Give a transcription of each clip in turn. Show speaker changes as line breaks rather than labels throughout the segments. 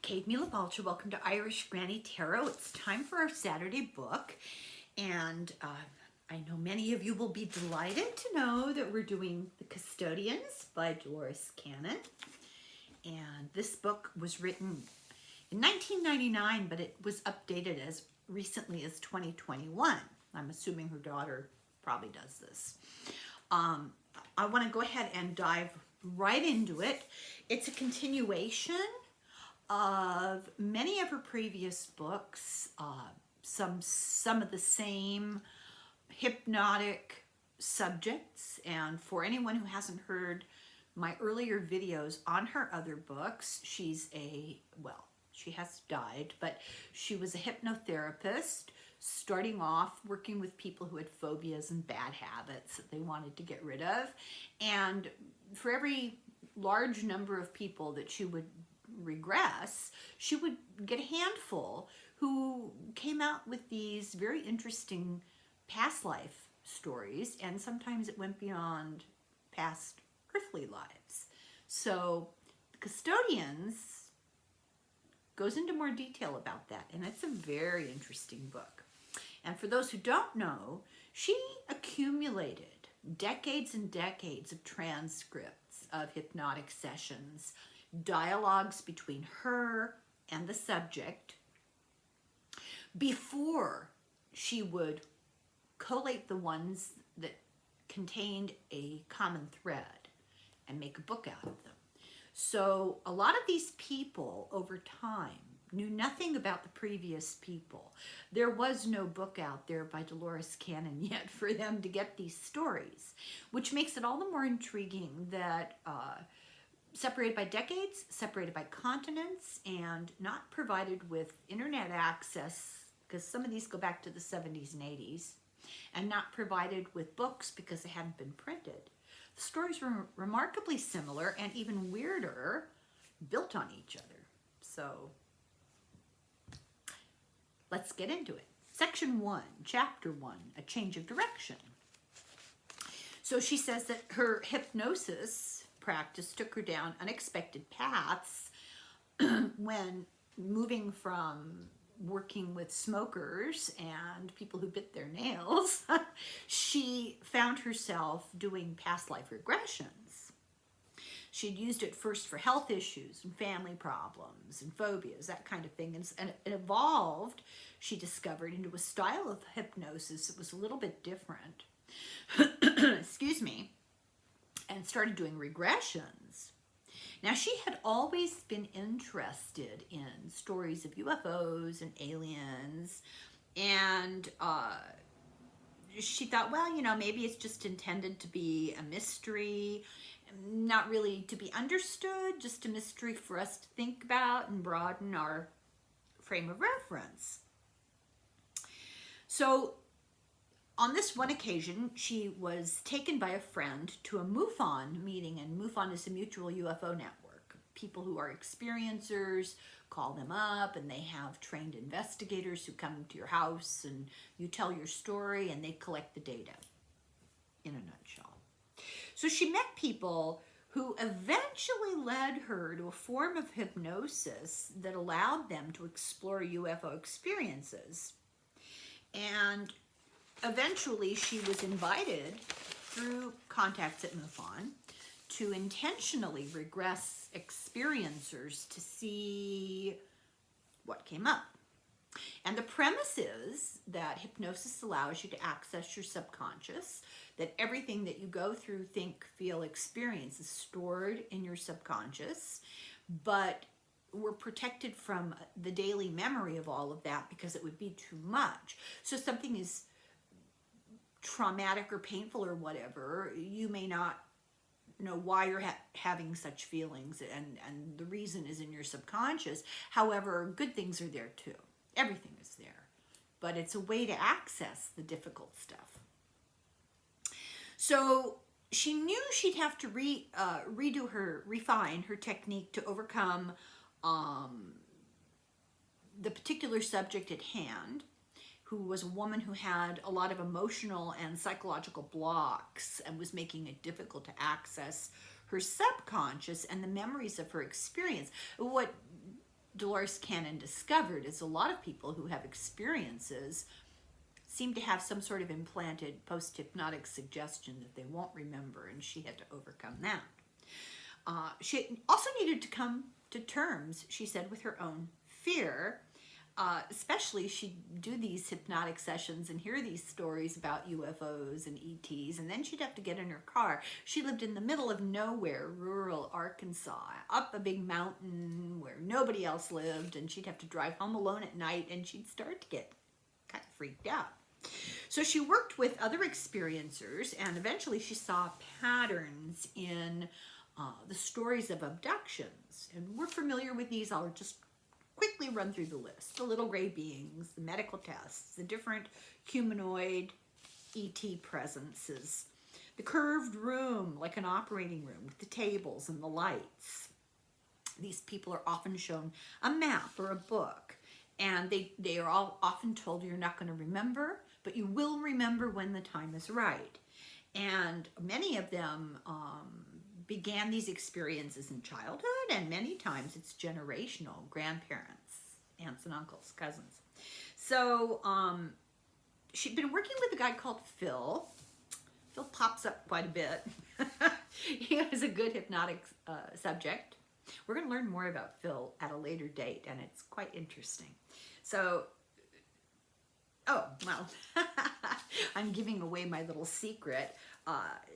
Kate Mila Balcher. Welcome to Irish Granny Tarot. It's time for our Saturday book, and I know many of you will be delighted to know that we're doing The Custodians by Dolores Cannon. And this book was written in 1999, but it was updated as recently as 2021. I'm assuming her daughter probably does this. I want to go ahead and dive right into it. It's a continuation of many of her previous books, some of the same hypnotic subjects. And for anyone who hasn't heard my earlier videos on her other books, she has died, but she was a hypnotherapist, starting off working with people who had phobias and bad habits that they wanted to get rid of. And for every large number of people that she would regress, she would get a handful who came out with these very interesting past life stories, and sometimes it went beyond past earthly lives. So The Custodians goes into more detail about that, and it's a very interesting book. And for those who don't know, she accumulated decades and decades of transcripts of hypnotic sessions, dialogues between her and the subject, before she would collate the ones that contained a common thread and make a book out of them. So a lot of these people over time knew nothing about the previous people. There was no book out there by Dolores Cannon yet for them to get these stories, which makes it all the more intriguing that separated by decades, separated by continents, and not provided with internet access, because some of these go back to the 70s and 80s, and not provided with books because they hadn't been printed. The stories were remarkably similar and even weirder, built on each other. So let's get into it. Section 1, Chapter 1, A Change of Direction. So she says that her hypnosis practice took her down unexpected paths when moving from working with smokers and people who bit their nails. She found herself doing past life regressions. She'd used it first for health issues and family problems and phobias, that kind of thing. And it evolved, she discovered, into a style of hypnosis that was a little bit different. Excuse me. And started doing regressions. Now, she had always been interested in stories of UFOs and aliens, and she thought, well, maybe it's just intended to be a mystery, not really to be understood, just a mystery for us to think about and broaden our frame of reference. So on this one occasion, she was taken by a friend to a MUFON meeting, and MUFON is a mutual UFO network. People who are experiencers call them up, and they have trained investigators who come to your house, and you tell your story, and they collect the data, in a nutshell. So she met people who eventually led her to a form of hypnosis that allowed them to explore UFO experiences. And eventually, she was invited through contacts at MUFON to intentionally regress experiencers to see what came up. And the premise is that hypnosis allows you to access your subconscious, that everything that you go through, think, feel, experience is stored in your subconscious, but we're protected from the daily memory of all of that because it would be too much. So something is traumatic or painful or whatever, you may not know why you're having such feelings, and the reason is in your subconscious. However, good things are there too. Everything is there, but it's a way to access the difficult stuff. So she knew she'd have to refine her technique to overcome the particular subject at hand, who was a woman who had a lot of emotional and psychological blocks and was making it difficult to access her subconscious and the memories of her experience. What Dolores Cannon discovered is a lot of people who have experiences seem to have some sort of implanted post-hypnotic suggestion that they won't remember, and she had to overcome that. She also needed to come to terms, she said, with her own fear. Especially she'd do these hypnotic sessions and hear these stories about UFOs and ETs, and then she'd have to get in her car. She lived in the middle of nowhere, rural Arkansas, up a big mountain where nobody else lived, and she'd have to drive home alone at night, and she'd start to get kind of freaked out. So she worked with other experiencers, and eventually she saw patterns in the stories of abductions. And we're familiar with these. I'll just quickly run through the list. The little gray beings, the medical tests, the different humanoid ET presences, the curved room, like an operating room with the tables and the lights. These people are often shown a map or a book, and they are all often told you're not going to remember, but you will remember when the time is right. And many of them began these experiences in childhood, and many times it's generational, grandparents, aunts and uncles, cousins. So she'd been working with a guy called Phil. Phil pops up quite a bit. He was a good hypnotic subject. We're going to learn more about Phil at a later date, and it's quite interesting. So, oh, well, I'm giving away my little secret.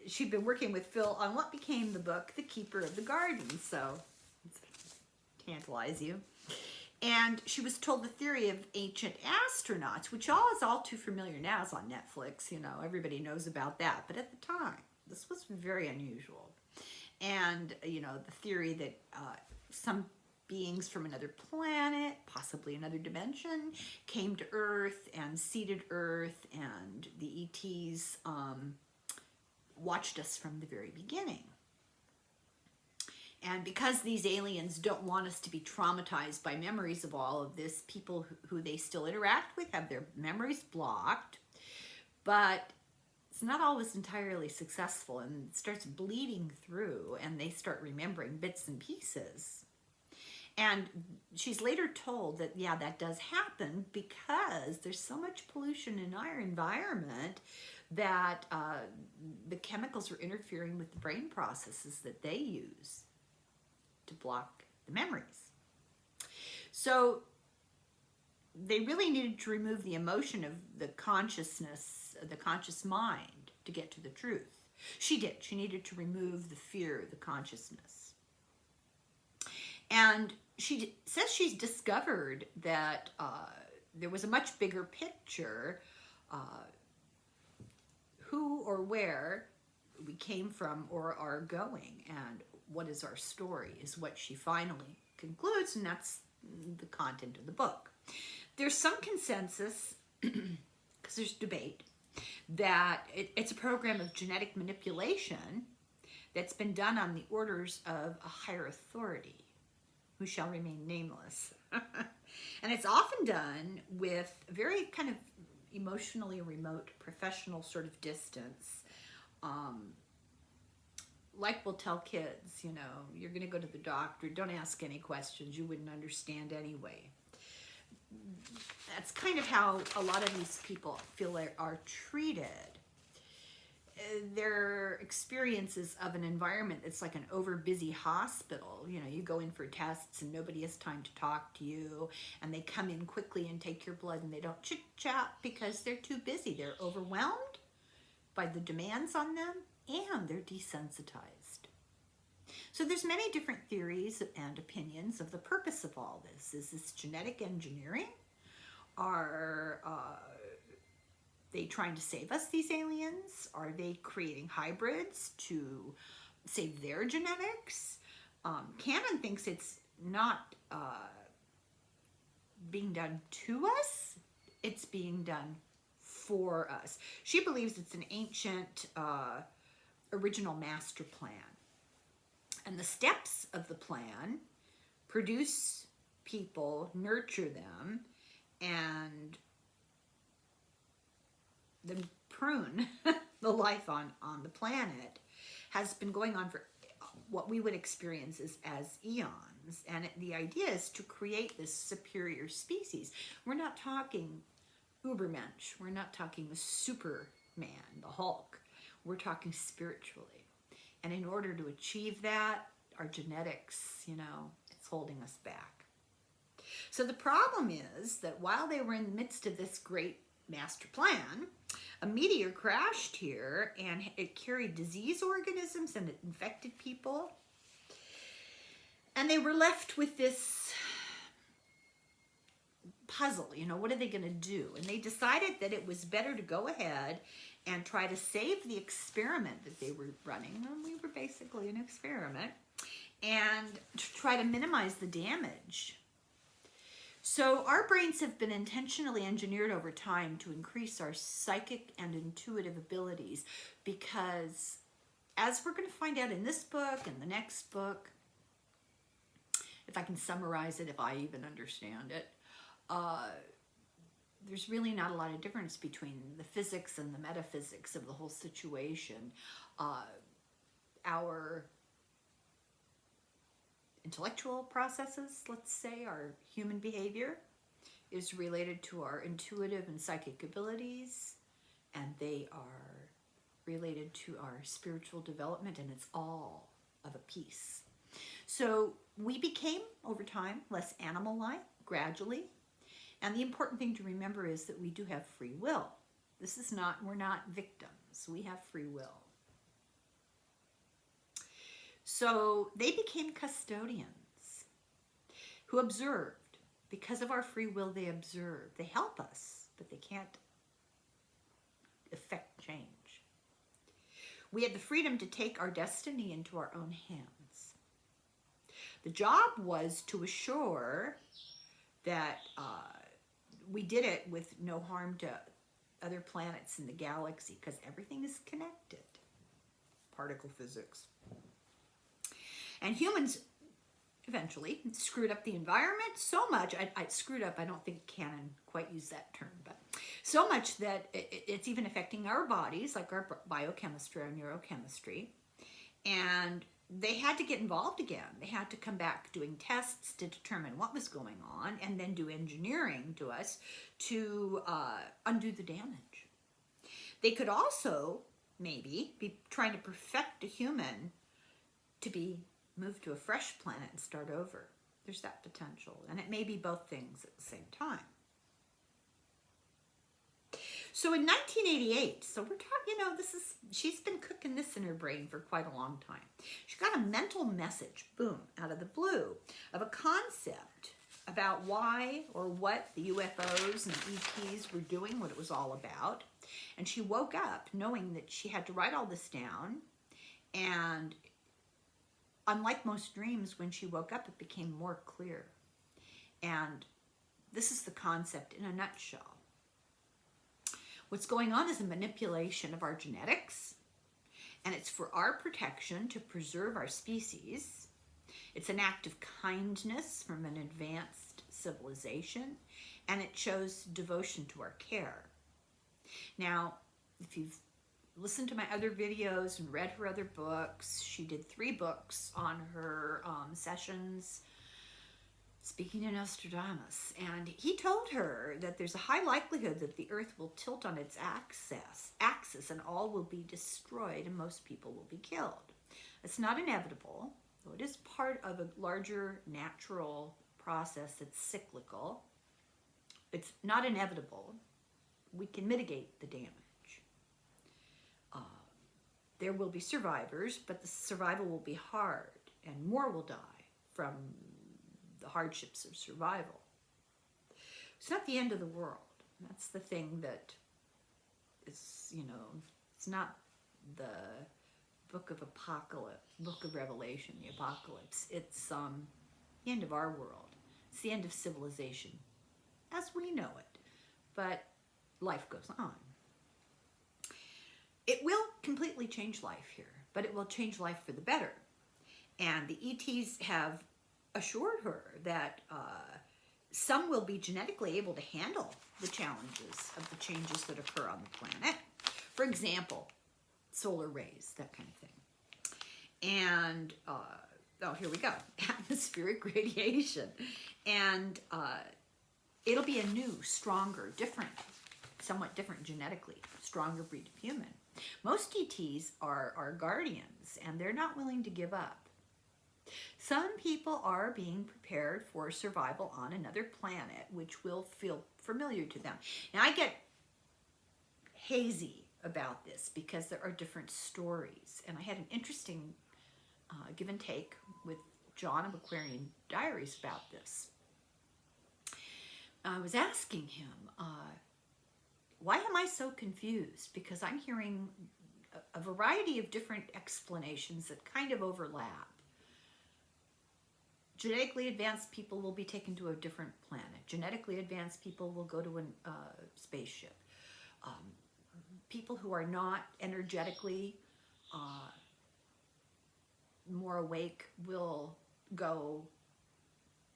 She'd been working with Phil on what became the book, The Keeper of the Garden, so let's tantalize you. And she was told the theory of ancient astronauts, which is all too familiar now. It's on Netflix, you know, everybody knows about that. But at the time, this was very unusual. And, you know, the theory that some beings from another planet, possibly another dimension, came to Earth and seeded Earth, and the ETs watched us from the very beginning. And because these aliens don't want us to be traumatized by memories of all of this, people who they still interact with have their memories blocked, but it's not always entirely successful, and it starts bleeding through, and they start remembering bits and pieces. And she's later told that, yeah, that does happen because there's so much pollution in our environment that the chemicals are interfering with the brain processes that they use to block the memories. So they really needed to remove the emotion of the consciousness, the conscious mind, to get to the truth. She did. She needed to remove the fear, the consciousness. And she says she's discovered that there was a much bigger picture, who or where we came from or are going, and what is our story is what she finally concludes, and that's the content of the book. There's some consensus, because there's debate, that it's a program of genetic manipulation that's been done on the orders of a higher authority who shall remain nameless. And it's often done with very kind of emotionally remote professional sort of distance. Like we'll tell kids, you know, you're going to go to the doctor, don't ask any questions, you wouldn't understand anyway. That's kind of how a lot of these people feel they are treated. Their experiences of an environment that's like an over-busy hospital. You know, you go in for tests and nobody has time to talk to you, and they come in quickly and take your blood, and they don't chit-chat because they're too busy. They're overwhelmed by the demands on them, and they're desensitized. So there's many different theories and opinions of the purpose of all this. Is this genetic engineering? Are they trying to save us, these aliens? Are they creating hybrids to save their genetics? Cannon thinks it's not being done to us, it's being done for us. She believes it's an ancient original master plan. And the steps of the plan: produce people, nurture them, and then prune the life on the planet, has been going on for what we would experience as eons. And the idea is to create this superior species. We're not talking Ubermensch. We're not talking the Superman, the Hulk. We're talking spiritually. And in order to achieve that, our genetics, it's holding us back. So the problem is that while they were in the midst of this great master plan, a meteor crashed here and it carried disease organisms and it infected people. And they were left with this puzzle, what are they going to do? And they decided that it was better to go ahead and try to save the experiment that they were running. And we were basically an experiment. And to try to minimize the damage. So our brains have been intentionally engineered over time to increase our psychic and intuitive abilities, because as we're going to find out in this book and the next book, if I can summarize it, if I even understand it, there's really not a lot of difference between the physics and the metaphysics of the whole situation. Our intellectual processes, let's say, our human behavior is related to our intuitive and psychic abilities, and they are related to our spiritual development, and it's all of a piece. So we became, over time, less animal-like, gradually, and the important thing to remember is that we do have free will. We're not victims, we have free will. So they became custodians who observed. Because of our free will, they observe. They help us, but they can't affect change. We had the freedom to take our destiny into our own hands. The job was to assure that we did it with no harm to other planets in the galaxy, because everything is connected. Particle physics. And humans eventually screwed up the environment so much. I screwed up, I don't think canon quite use that term, but so much that it's even affecting our bodies, like our biochemistry, our neurochemistry. And they had to get involved again. They had to come back doing tests to determine what was going on, and then do engineering to us to undo the damage. They could also maybe be trying to perfect a human to be moved to a fresh planet and start over. There's that potential, and it may be both things at the same time. So in 1988, so we're talking, she's been cooking this in her brain for quite a long time. She got a mental message, boom, out of the blue, of a concept about why or what the UFOs and the ETs were doing, what it was all about. And she woke up knowing that she had to write all this down, and unlike most dreams, when she woke up, it became more clear. And this is the concept in a nutshell. What's going on is a manipulation of our genetics, and it's for our protection to preserve our species. It's an act of kindness from an advanced civilization, and it shows devotion to our care. Now, if you've listened to my other videos and read her other books, she did 3 books on her sessions speaking to Nostradamus, and he told her that there's a high likelihood that the earth will tilt on its axis and all will be destroyed and most people will be killed. It's not inevitable, though it is part of a larger natural process that's cyclical. It's not inevitable. We can mitigate the damage. There will be survivors, but the survival will be hard, and more will die from the hardships of survival. It's not the end of the world. That's the thing that is, it's not the book of Revelation, the apocalypse. It's the end of our world. It's the end of civilization as we know it, but life goes on. It will completely change life here, but it will change life for the better. And the ETs have assured her that some will be genetically able to handle the challenges of the changes that occur on the planet. For example, solar rays, that kind of thing. And, oh, here we go, atmospheric radiation. And it'll be a new, stronger, different, somewhat different genetically, stronger breed of human. Most ETs are guardians, and they're not willing to give up. Some people are being prepared for survival on another planet, which will feel familiar to them. Now, I get hazy about this because there are different stories, and I had an interesting give and take with John of Aquarian Diaries about this. I was asking him, why am I so confused? Because I'm hearing a variety of different explanations that kind of overlap. Genetically advanced people will be taken to a different planet. Genetically advanced people will go to a spaceship. People who are not energetically more awake will go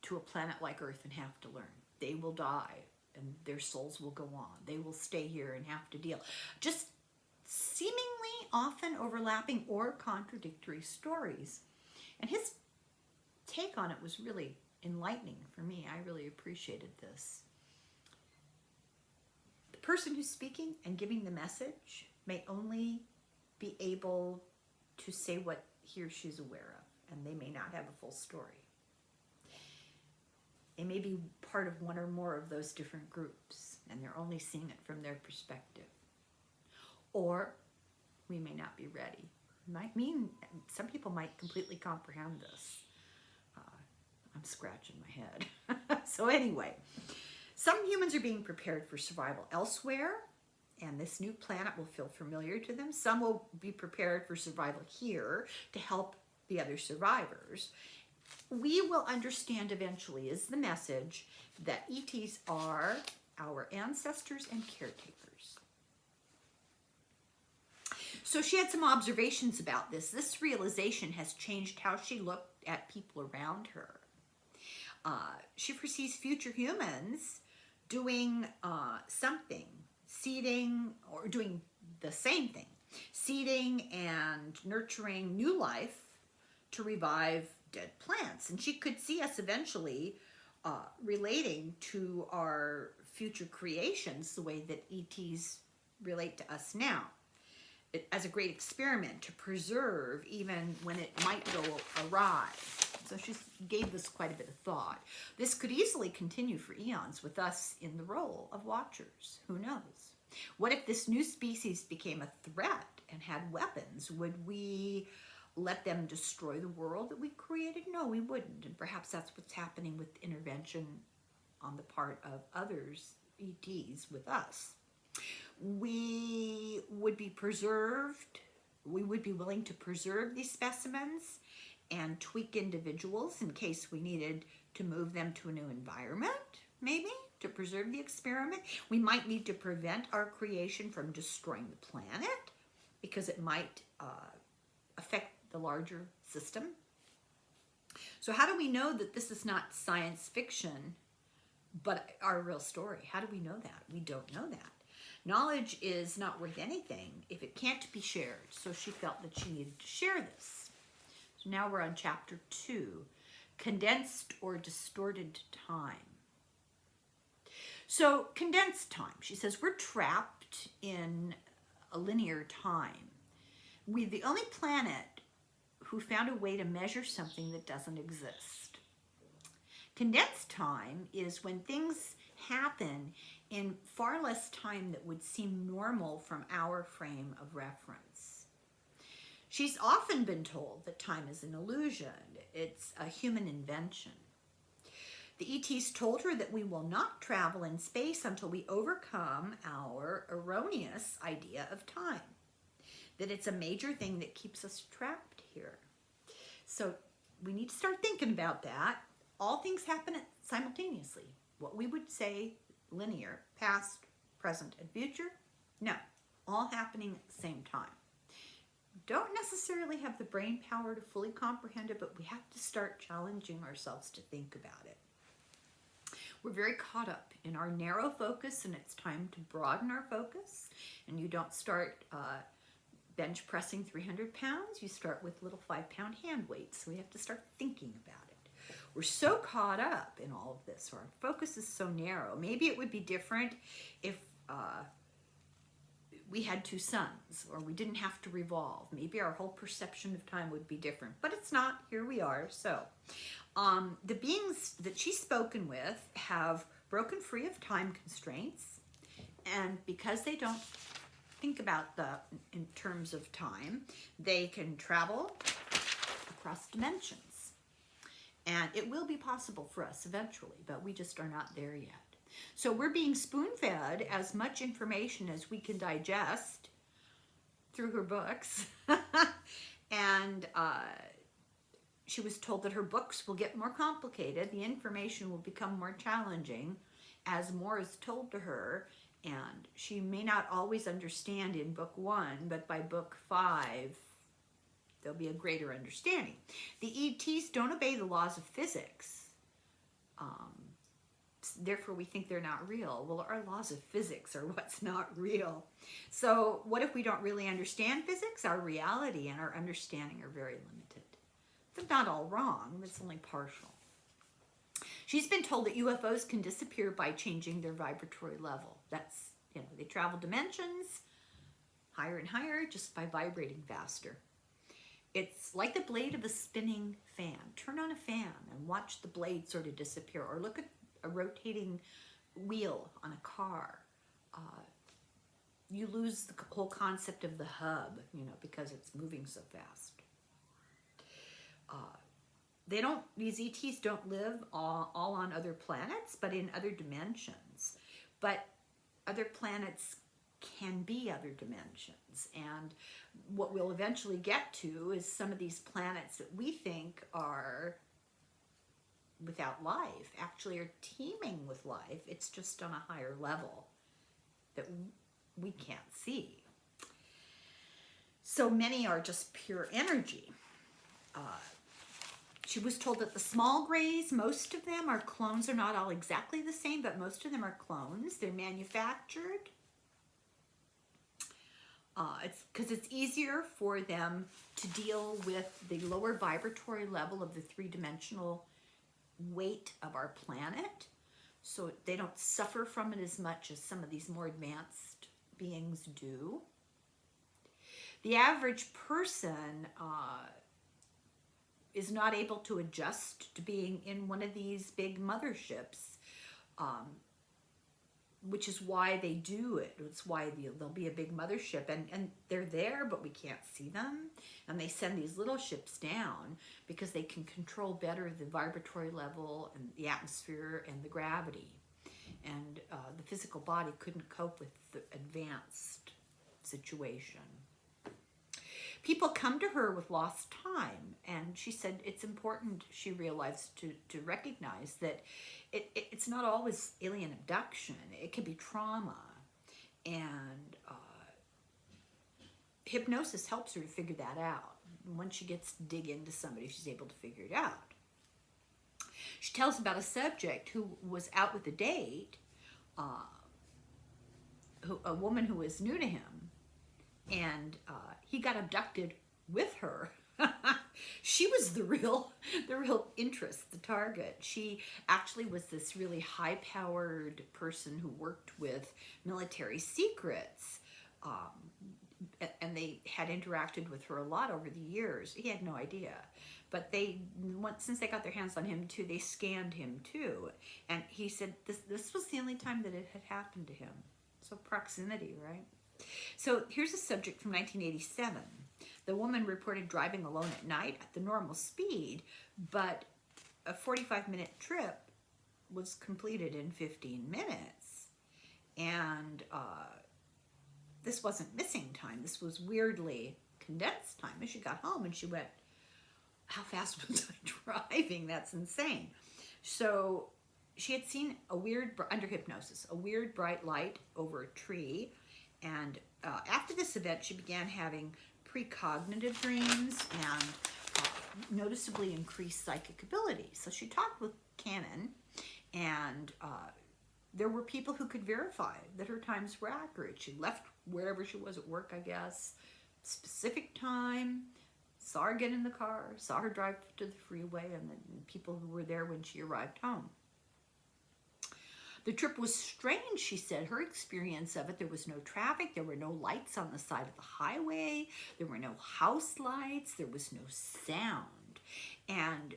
to a planet like Earth and have to learn. They will die and their souls will go on. They will stay here and have to deal. Just seemingly often overlapping or contradictory stories. And his take on it was really enlightening for me. I really appreciated this. The person who's speaking and giving the message may only be able to say what he or she's aware of, and they may not have a full story. They may be part of one or more of those different groups, and they're only seeing it from their perspective. Or we may not be ready. It might mean some people might completely comprehend this. I'm scratching my head. So anyway, some humans are being prepared for survival elsewhere, and this new planet will feel familiar to them. Some will be prepared for survival here to help the other survivors. We will understand eventually, is the message, that ETs are our ancestors and caretakers. So she had some observations about this. This realization has changed how she looked at people around her. She foresees future humans doing something, seeding, or doing the same thing, seeding and nurturing new life to revive dead plants. And she could see us eventually relating to our future creations the way that ETs relate to us now, as a great experiment to preserve even when it might go awry. So she gave this quite a bit of thought. This could easily continue for eons with us in the role of watchers. Who knows? What if this new species became a threat and had weapons? Would we let them destroy the world that we created? No, we wouldn't. And perhaps that's what's happening with intervention on the part of others, ETs, with us. We would be preserved. We would be willing to preserve these specimens and tweak individuals in case we needed to move them to a new environment, maybe, to preserve the experiment. We might need to prevent our creation from destroying the planet because it might affect the larger system. So how do we know that this is not science fiction, but our real story? How do we know that? We don't know that. Knowledge is not worth anything if it can't be shared. So she felt that she needed to share this. So now we're on chapter 2, condensed or distorted time. So condensed time, she says, we're trapped in a linear time. We're the only planet who found a way to measure something that doesn't exist. Condensed time is when things happen in far less time that would seem normal from our frame of reference. She's often been told that time is an illusion. It's a human invention. The ETs told her that we will not travel in space until we overcome our erroneous idea of time, that it's a major thing that keeps us trapped here. So we need to start thinking about that. All things happen simultaneously. What we would say linear, past, present, and future, no, all happening at the same time. Don't necessarily have the brain power to fully comprehend it, but we have to start challenging ourselves to think about it. We're very caught up in our narrow focus, and it's time to broaden our focus. And you don't start bench pressing 300 pounds, you start with little 5-pound hand weights. So we have to start thinking about it. We're so caught up in all of this, or our focus is so narrow. Maybe it would be different if we had 2 suns, or we didn't have to revolve. Maybe our whole perception of time would be different, but it's not. Here we are. So the beings that she's spoken with have broken free of time constraints, and because they don't think about in terms of time, they can travel across dimensions. And it will be possible for us eventually, but we just are not there yet. So we're being spoon-fed as much information as we can digest through her books. And she was told that her books will get more complicated. The information will become more challenging as more is told to her. And she may not always understand in book 1, but by book 5, there'll be a greater understanding. The ETs don't obey the laws of physics. Therefore, we think they're not real. Well, our laws of physics are what's not real. So what if we don't really understand physics? Our reality and our understanding are very limited. They're not all wrong. It's only partial. She's been told that UFOs can disappear by changing their vibratory level. That's, they travel dimensions higher and higher just by vibrating faster. It's like the blade of a spinning fan. Turn on a fan and watch the blade sort of disappear, or look at a rotating wheel on a car. You lose the whole concept of the hub, because it's moving so fast. These ETs don't live all on other planets, but in other dimensions. But other planets can be other dimensions. And what we'll eventually get to is some of these planets that we think are without life actually are teeming with life. It's just on a higher level that we can't see. So many are just pure energy. She was told that the small grays, most of them are clones. They're not all exactly the same, but most of them are clones. They're manufactured. It's because it's easier for them to deal with the lower vibratory level of the 3-dimensional weight of our planet. So they don't suffer from it as much as some of these more advanced beings do. The average person is not able to adjust to being in one of these big motherships, which is why they do it. It's why there'll be a big mothership, and they're there, but we can't see them. And they send these little ships down because they can control better the vibratory level and the atmosphere and the gravity. And the physical body couldn't cope with the advanced situation. People come to her with lost time, and she said it's important, she realized, to recognize that it's not always alien abduction. It can be trauma, and hypnosis helps her to figure that out. Once she gets to dig into somebody, she's able to figure it out. She tells about a subject who was out with a date, a woman who was new to him, and he got abducted with her. She was the real interest, the target. She actually was this really high-powered person who worked with military secrets, and they had interacted with her a lot over the years. He had no idea, but since they got their hands on him too, they scanned him too. And he said this was the only time that it had happened to him. So proximity, right? So here's a subject from 1987. The woman reported driving alone at night at the normal speed, but a 45-minute trip was completed in 15 minutes. And this wasn't missing time. This was weirdly condensed time. As she got home and she went, how fast was I driving? That's insane. So she had seen under hypnosis, a weird bright light over a tree. And after this event, she began having precognitive dreams and noticeably increased psychic ability. So she talked with Cannon, and there were people who could verify that her times were accurate. She left wherever she was at work, I guess, specific time, saw her get in the car, saw her drive to the freeway, and the people who were there when she arrived home. The trip was strange, she said. Her experience of it, there was no traffic, there were no lights on the side of the highway, there were no house lights, there was no sound. And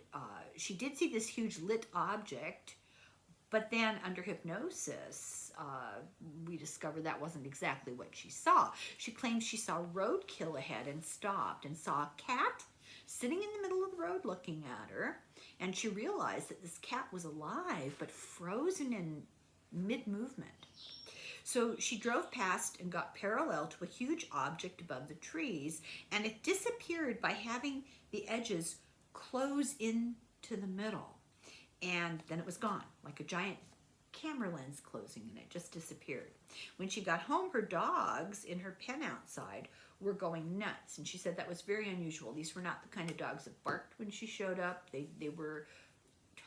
she did see this huge lit object, but then under hypnosis, we discovered that wasn't exactly what she saw. She claimed she saw roadkill ahead and stopped and saw a cat sitting in the middle of the road looking at her. And she realized that this cat was alive but frozen in mid-movement. So she drove past and got parallel to a huge object above the trees, and it disappeared by having the edges close into the middle. And then it was gone, like a giant camera lens closing, and it just disappeared. When she got home, her dogs in her pen outside were going nuts, and she said that was very unusual. These were not the kind of dogs that barked when she showed up. They were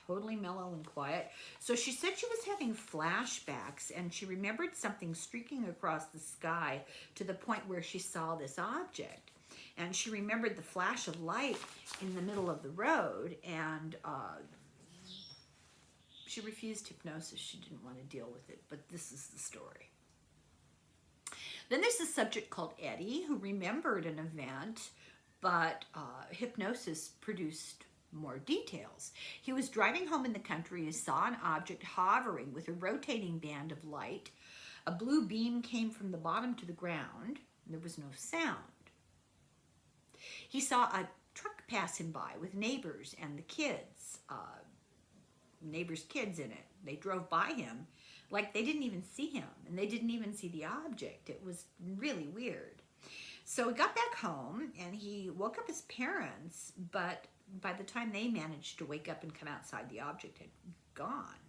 totally mellow and quiet. So she said she was having flashbacks, and she remembered something streaking across the sky to the point where she saw this object. And she remembered the flash of light in the middle of the road, and she refused hypnosis. She didn't want to deal with it, but this is the story. Then there's a subject called Eddie who remembered an event, but hypnosis produced more details. He was driving home in the country and saw an object hovering with a rotating band of light. A blue beam came from the bottom to the ground, and there was no sound. He saw a truck pass him by with neighbors and the kids, neighbors' kids in it. They drove by him like they didn't even see him, and they didn't even see the object. It was really weird. So he got back home, and he woke up his parents, but by the time they managed to wake up and come outside, the object had gone.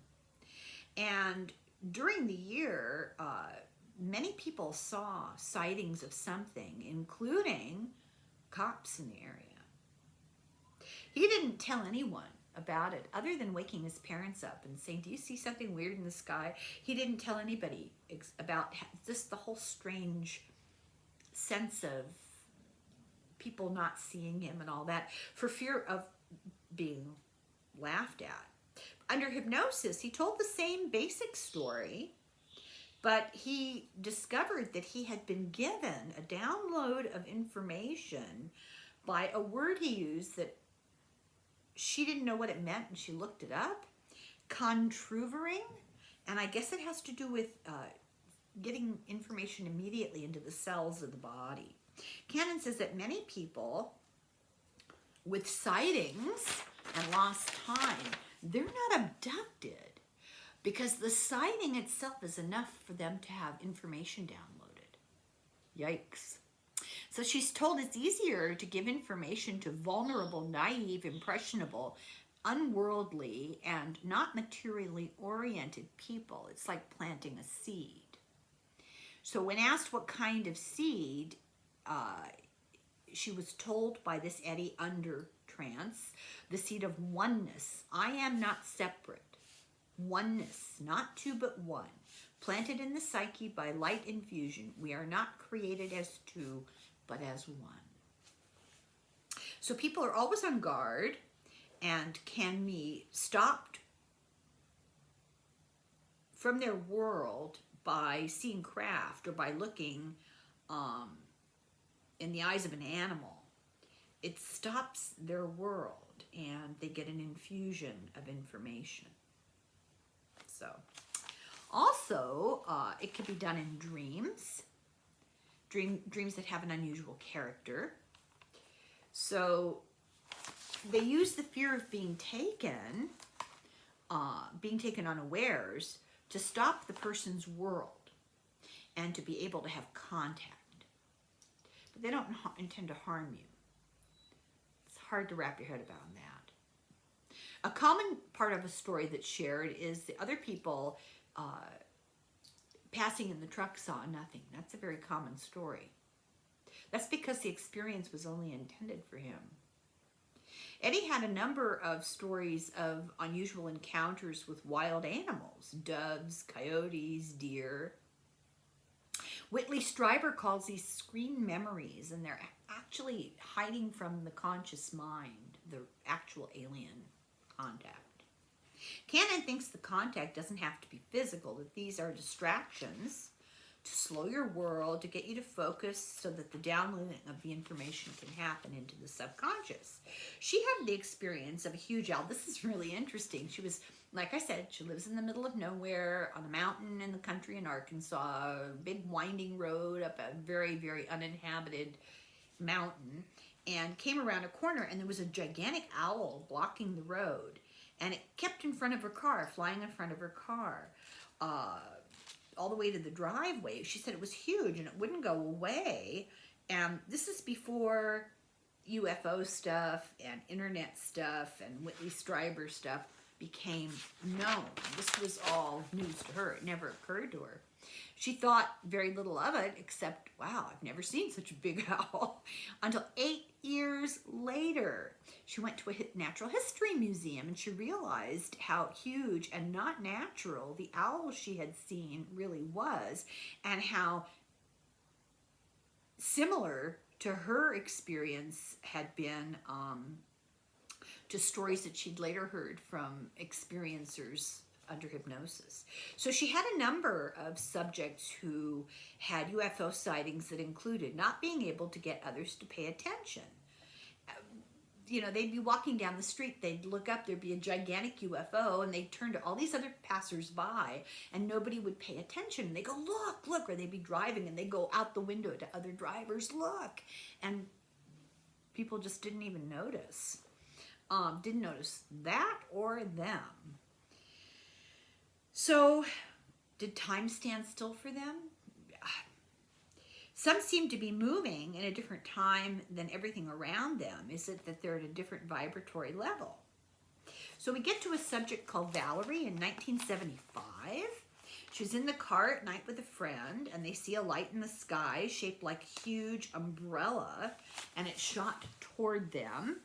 And during the year, many people saw sightings of something, including cops in the area. He didn't tell anyone about it other than waking his parents up and saying, "Do you see something weird in the sky?" He didn't tell anybody about just the whole strange sense of people not seeing him and all that, for fear of being laughed at. Under hypnosis, he told the same basic story, but he discovered that he had been given a download of information by a word he used that she didn't know what it meant, and she looked it up. Controuvering, and I guess it has to do with getting information immediately into the cells of the body. Cannon says that many people with sightings and lost time, they're not abducted because the sighting itself is enough for them to have information downloaded. Yikes. So she's told it's easier to give information to vulnerable, naive, impressionable, unworldly, and not materially oriented people. It's like planting a seed. So when asked what kind of seed, she was told by this Eddie under trance, the seed of oneness. I am not separate. Oneness, not two but one. Planted in the psyche by light infusion. We are not created as two, but as one. So people are always on guard and can be stopped from their world by seeing craft or by looking in the eyes of an animal. It stops their world and they get an infusion of information. So, also, it can be done in dreams. Dreams that have an unusual character. So, they use the fear of being taken unawares to stop the person's world and to be able to have contact. But they don't intend to harm you. It's hard to wrap your head around that. A common part of a story that's shared is the other people passing in the truck saw nothing. That's a very common story. That's because the experience was only intended for him. Eddie had a number of stories of unusual encounters with wild animals, doves, coyotes, deer. Whitley Strieber calls these screen memories, and they're actually hiding from the conscious mind, the actual alien contact. Cannon thinks the contact doesn't have to be physical, that these are distractions to slow your world, to get you to focus so that the downloading of the information can happen into the subconscious. She had the experience of a huge owl. This is really interesting. She was, like I said, she lives in the middle of nowhere on a mountain in the country in Arkansas, a big winding road up a very, very uninhabited mountain, and came around a corner and there was a gigantic owl blocking the road, and it kept in front of her car, flying in front of her car. All the way to the driveway. She said it was huge and it wouldn't go away. And this is before UFO stuff and internet stuff and Whitley Strieber stuff became known. This was all news to her. It never occurred to her. She thought very little of it, except, wow, I've never seen such a big owl. Until 8 years later, she went to a natural history museum and she realized how huge and not natural the owl she had seen really was, and how similar to her experience had been to stories that she'd later heard from experiencers under hypnosis. So she had a number of subjects who had UFO sightings that included not being able to get others to pay attention. You know, they'd be walking down the street, they'd look up, there'd be a gigantic UFO, and they'd turn to all these other passersby, and nobody would pay attention. They go, look, look, or they'd be driving, and they go out the window to other drivers, look, and people just didn't even notice. Didn't notice that or them. So, did time stand still for them? Some seem to be moving in a different time than everything around them. Is it that they're at a different vibratory level? So we get to a subject called Valerie in 1975. She's in the car at night with a friend, and they see a light in the sky shaped like a huge umbrella, and it shot toward them.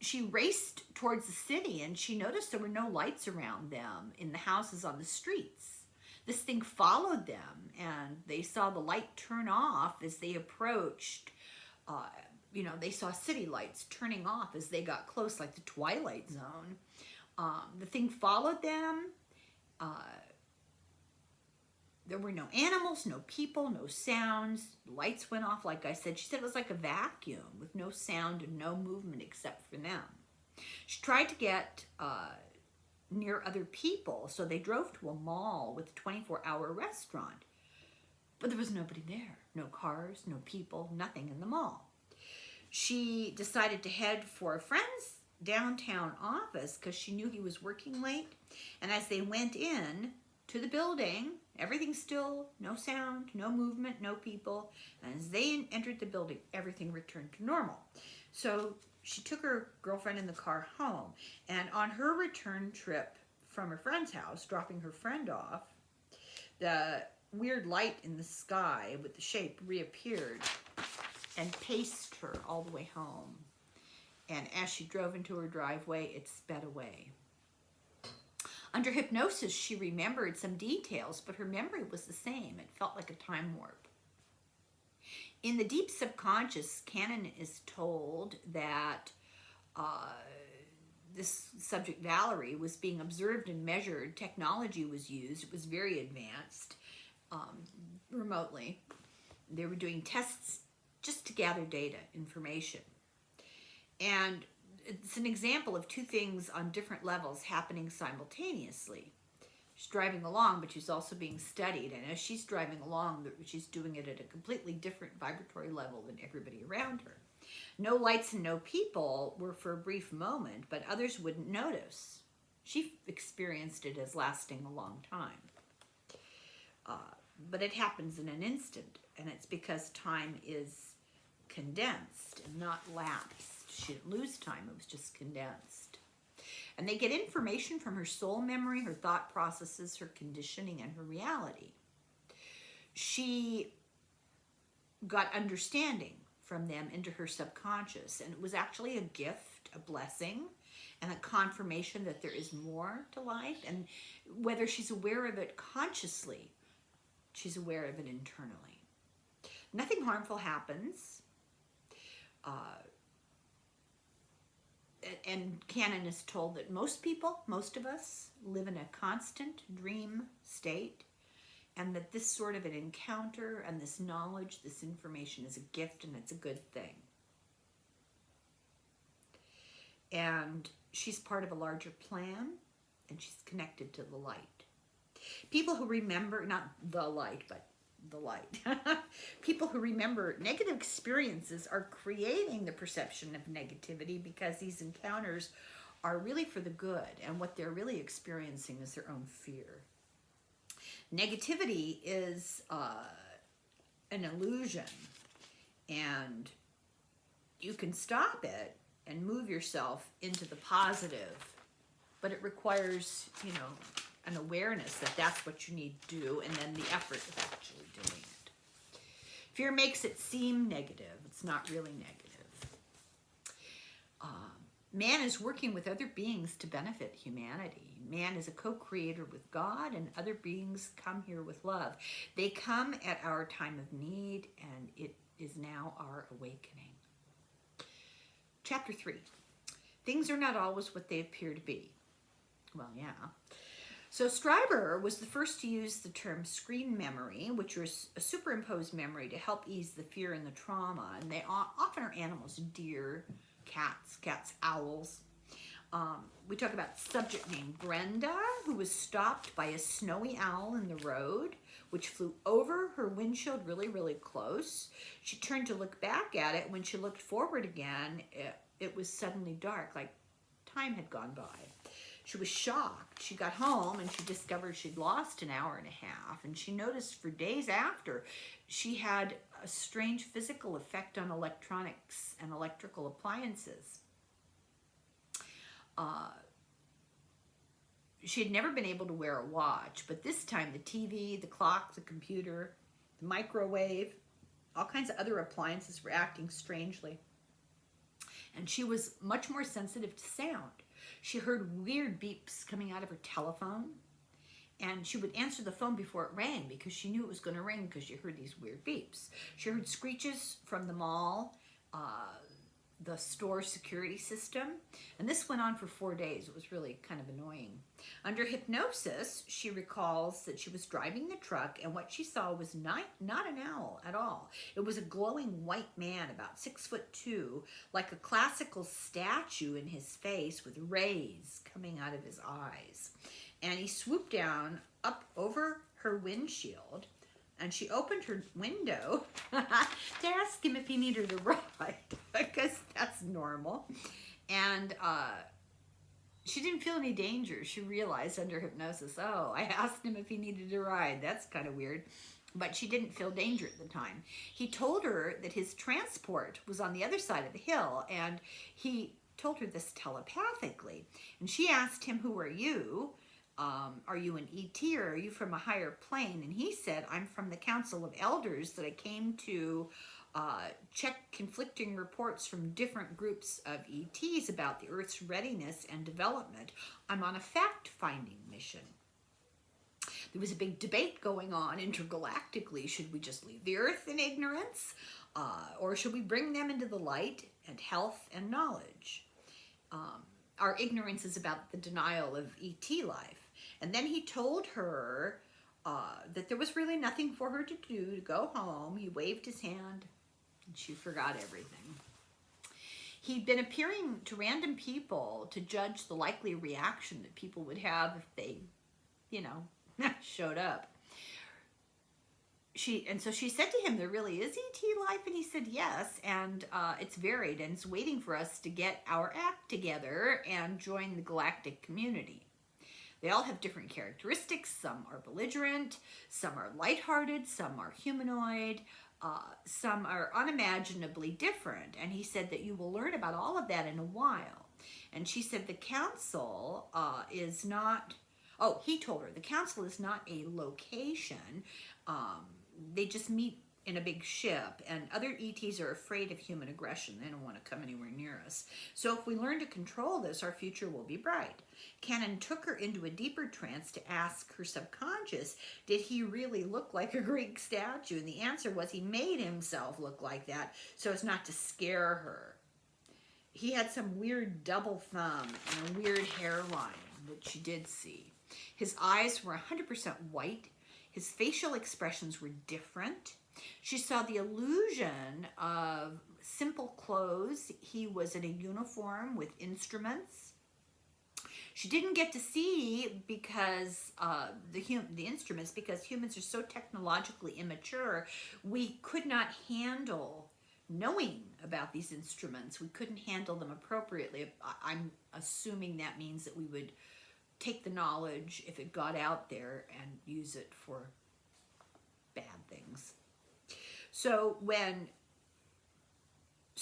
She raced towards the city, and she noticed there were no lights around them in the houses on the streets. This thing followed them, and they saw the light turn off as they approached. You know, they saw city lights turning off as they got close, like the Twilight Zone. The thing followed them. There were no animals, no people, no sounds. The lights went off, like I said. She said it was like a vacuum with no sound and no movement except for them. She tried to get near other people, so they drove to a mall with a 24-hour restaurant. But there was nobody there. No cars, no people, nothing in the mall. She decided to head for a friend's downtown office because she knew he was working late. And as they went in to the building, everything still, no sound, no movement, no people. And as they entered the building, everything returned to normal. So she took her girlfriend in the car home. And on her return trip from her friend's house, dropping her friend off, the weird light in the sky with the shape reappeared and paced her all the way home. And as she drove into her driveway, it sped away. Under hypnosis, she remembered some details, but her memory was the same. It felt like a time warp. In the deep subconscious, Cannon is told that this subject, Valerie, was being observed and measured. Technology was used. It was very advanced remotely. They were doing tests just to gather data, information. And it's an example of two things on different levels happening simultaneously. She's driving along, but she's also being studied. And as she's driving along, she's doing it at a completely different vibratory level than everybody around her. No lights and no people were for a brief moment, but others wouldn't notice. She experienced it as lasting a long time. But it happens in an instant, and it's because time is condensed and not lapsed. She didn't lose time, it was just condensed. And they get information from her soul memory, her thought processes, her conditioning, and her reality. She got understanding from them into her subconscious, and it was actually a gift, a blessing, and a confirmation that there is more to life. And whether she's aware of it consciously She's aware of it internally. Nothing harmful happens. And Canon is told that most people, most of us, live in a constant dream state, and that this sort of an encounter and this knowledge, this information is a gift and it's a good thing. And she's part of a larger plan, and she's connected to the light. People who remember, not the light, but the light. People who remember negative experiences are creating the perception of negativity because these encounters are really for the good, and what they're really experiencing is their own fear. Negativity is an illusion, and you can stop it and move yourself into the positive, but it requires, an awareness that that's what you need to do, and then the effort of actually doing it. Fear makes it seem negative. It's not really negative. Man is working with other beings to benefit humanity. Man is a co-creator with God, and other beings come here with love. They come at our time of need, and it is now our awakening. Chapter 3. Things are not always what they appear to be. Well, yeah. So Stryber was the first to use the term screen memory, which was a superimposed memory to help ease the fear and the trauma. And they often are animals: deer, cats, owls. We talk about subject named Brenda, who was stopped by a snowy owl in the road, which flew over her windshield really, really close. She turned to look back at it. When she looked forward again, it was suddenly dark, like time had gone by. She was shocked. She got home and she discovered she'd lost an hour and a half. And she noticed for days after, she had a strange physical effect on electronics and electrical appliances. She had never been able to wear a watch, but this time the TV, the clock, the computer, the microwave, all kinds of other appliances were acting strangely. And she was much more sensitive to sound. She heard weird beeps coming out of her telephone, and she would answer the phone before it rang because she knew it was going to ring because she heard these weird beeps. She heard screeches from the mall, the store security system, and this went on for 4 days. It was really kind of annoying. Under hypnosis, she recalls that she was driving the truck, and what she saw was not an owl at all. It was a glowing white man about 6'2", like a classical statue in his face with rays coming out of his eyes. And he swooped down up over her windshield, and she opened her window to ask him if he needed a ride, because that's normal. And she didn't feel any danger. She realized under hypnosis, oh, I asked him if he needed a ride. That's kind of weird. But she didn't feel danger at the time. He told her that his transport was on the other side of the hill, and he told her this telepathically. And she asked him, who are you? Are you an ET, or are you from a higher plane? And he said, I'm from the Council of Elders, that I came to check conflicting reports from different groups of ETs about the Earth's readiness and development. I'm on a fact-finding mission. There was a big debate going on intergalactically. Should we just leave the Earth in ignorance? Or should we bring them into the light and health and knowledge? Our ignorance is about the denial of ET life. And then he told her that there was really nothing for her to do, to go home. He waved his hand, and she forgot everything. He'd been appearing to random people to judge the likely reaction that people would have if they, showed up. So she said to him, there really is ET life? And he said, yes, and it's varied, and it's waiting for us to get our act together and join the galactic community. They all have different characteristics. Some are belligerent, some are lighthearted, some are humanoid, some are unimaginably different. And he said that you will learn about all of that in a while. And she said the council is not, he told her the council is not a location. They just meet in a big ship, and other ETs are afraid of human aggression. They don't want to come anywhere near us. So if we learn to control this, our future will be bright. Cannon took her into a deeper trance to ask her subconscious, did he really look like a Greek statue? And the answer was he made himself look like that so as not to scare her. He had some weird double thumb and a weird hairline that she did see. His eyes were 100% white. His facial expressions were different. She saw the illusion of simple clothes. He was in a uniform with instruments. She didn't get to see because the instruments, because humans are so technologically immature, we could not handle knowing about these instruments. We couldn't handle them appropriately. I'm assuming that means that we would take the knowledge, if it got out there, and use it for bad things. So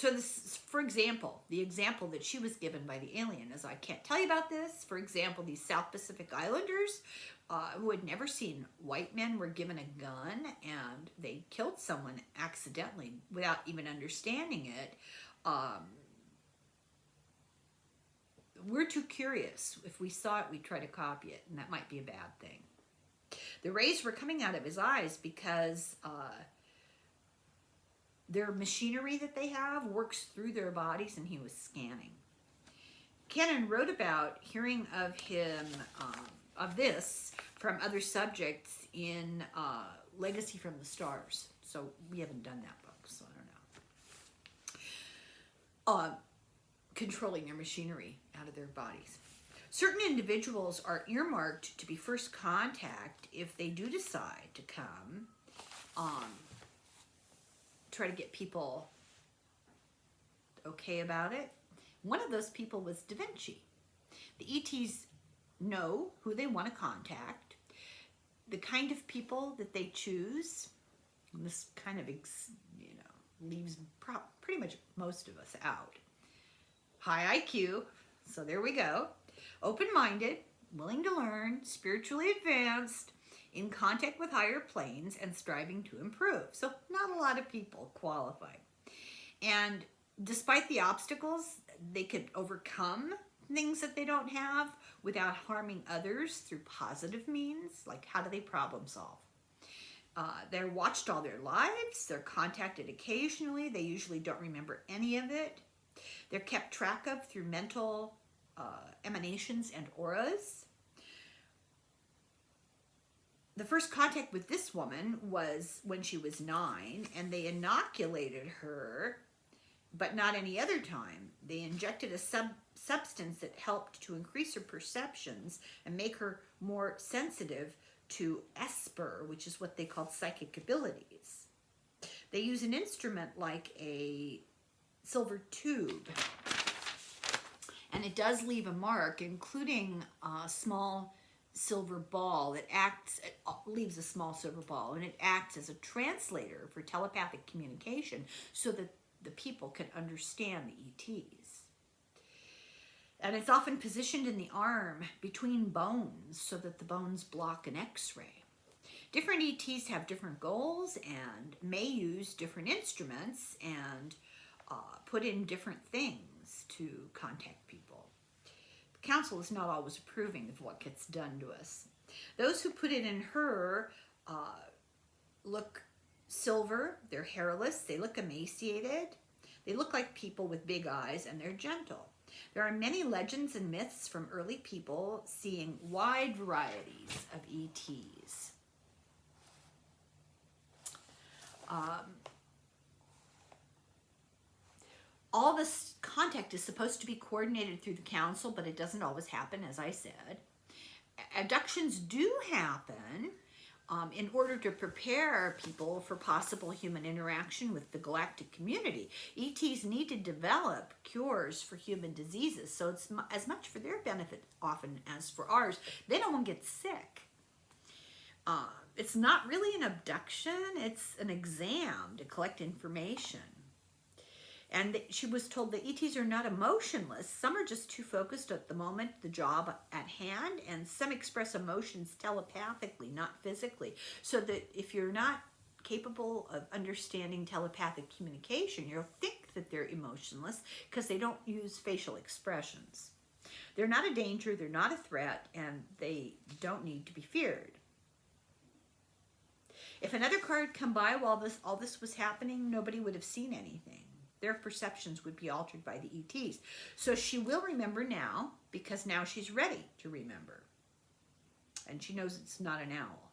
this, for example, the example that she was given by the alien is, I can't tell you about this. For example, these South Pacific Islanders who had never seen white men were given a gun and they killed someone accidentally without even understanding it. We're too curious. If we saw it, we'd try to copy it, and that might be a bad thing. The rays were coming out of his eyes because their machinery that they have works through their bodies, and he was scanning. Cannon wrote about hearing of him, of this from other subjects in Legacy from the Stars. So we haven't done that book, so I don't know. Controlling their machinery out of their bodies. Certain individuals are earmarked to be first contact if they do decide to come. Try to get people okay about it. One of those people was Da Vinci. The ETs know who they want to contact, the kind of people that they choose, and this kind of leaves pretty much most of us out. High IQ, so there we go. Open-minded, willing to learn, spiritually advanced, in contact with higher planes, and striving to improve. So not a lot of people qualify. And despite the obstacles, they could overcome things that they don't have without harming others through positive means. Like, how do they problem solve? They're watched all their lives. They're contacted occasionally. They usually don't remember any of it. They're kept track of through mental emanations and auras. The first contact with this woman was when she was 9, and they inoculated her, but not any other time. They injected a substance that helped to increase her perceptions and make her more sensitive to esper, which is what they called psychic abilities. They use an instrument like a silver tube, and it does leave a mark, including a small silver ball that leaves a small silver ball, and it acts as a translator for telepathic communication so that the people can understand the ETs. And it's often positioned in the arm between bones so that the bones block an X-ray. Different ETs have different goals and may use different instruments and put in different things to contact people. The council is not always approving of what gets done to us. Those who put it in her look silver, they're hairless, they look emaciated, they look like people with big eyes, and they're gentle. There are many legends and myths from early people seeing wide varieties of ETs. All this contact is supposed to be coordinated through the council, but it doesn't always happen, as I said. Abductions do happen in order to prepare people for possible human interaction with the galactic community. ETs need to develop cures for human diseases, so it's as much for their benefit often as for ours. They don't want to get sick. It's not really an abduction, it's an exam to collect information. And she was told the ETs are not emotionless. Some are just too focused at the moment, the job at hand, and some express emotions telepathically, not physically. So that if you're not capable of understanding telepathic communication, you'll think that they're emotionless because they don't use facial expressions. They're not a danger, they're not a threat, and they don't need to be feared. If another car had come by while all this was happening, nobody would have seen anything. Their perceptions would be altered by the ETs. So she will remember now, because now she's ready to remember. And she knows it's not an owl.